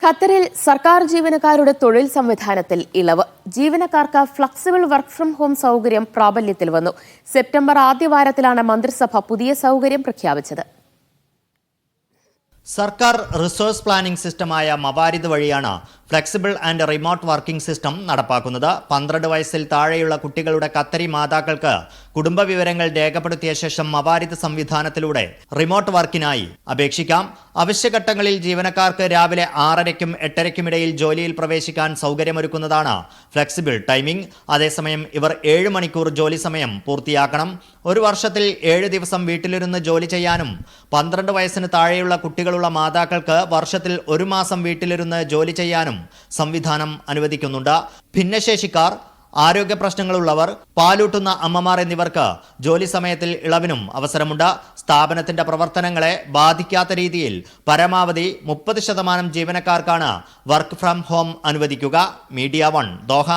ഖത്തറിൽ സർക്കാർ ജീവനക്കാരുടെ തൊഴിൽ സംവിധാനത്തിൽ ഇളവ്. ജീവനക്കാർക്ക് ഫ്ലെക്സിബിൾ വർക്ക് ഫ്രം ഹോം സൗകര്യം പ്രാബല്യത്തിൽ വന്നു. സെപ്റ്റംബർ ആദ്യവാരത്തിലാണ് മന്ത്രിസഭ പുതിയ സൗകര്യം പ്രഖ്യാപിച്ചത്. സർക്കാർ റിസോഴ്സ് പ്ലാനിംഗ് സിസ്റ്റമായ മവാരിദ് വഴിയാണ് flexible and remote working system നടപ്പാക്കുന്നത്. 12 വയസ്സിൽ താഴെയുള്ള കുട്ടികളുടെ ഖത്തരി മാതാക്കൾക്ക് കുടുംബ വിവരങ്ങൾ രേഖപ്പെടുത്തിയ ശേഷം മവാരിദ് സംവിധാനത്തിലൂടെ റിമോട്ട് വർക്കിനായി അപേക്ഷിക്കാം. അവശ്യഘട്ടങ്ങളിൽ ജീവനക്കാർക്ക് രാവിലെ 6:30നും 8:30നും ഇടയിൽ ജോലിയിൽ പ്രവേശിക്കാൻ സൗകര്യമൊരുക്കുന്നതാണ് ഫ്ലെക്സിബിൾ ടൈമിംഗ്. അതേസമയം ഇവർ 7 മണിക്കൂർ ജോലി സമയം പൂർത്തിയാക്കണം. ഒരു വർഷത്തിൽ 7 ദിവസം വീട്ടിലിരുന്ന് ജോലി ചെയ്യാനും 12 വയസ്സിന് താഴെയുള്ള കുട്ടികളുള്ള മാതാക്കൾക്ക് വർഷത്തിൽ 1 മാസം വീട്ടിലിരുന്ന് ജോലി ചെയ്യാനും സംവിധാനം അനുവദിക്കുന്നുണ്ട്. ഭിന്നശേഷിക്കാർ, ആരോഗ്യ പ്രശ്നങ്ങളുള്ളവർ, പാലൂട്ടുന്ന അമ്മമാർ എന്നിവർക്ക് ജോലി സമയത്തിൽ ഇളവിനും അവസരമുണ്ട്. സ്ഥാപനത്തിന്റെ പ്രവർത്തനങ്ങളെ ബാധിക്കാത്ത രീതിയിൽ പരമാവധി 30% ജീവനക്കാർക്കാണ് വർക്ക് ഫ്രം ഹോം അനുവദിക്കുക. Media 1 Doha.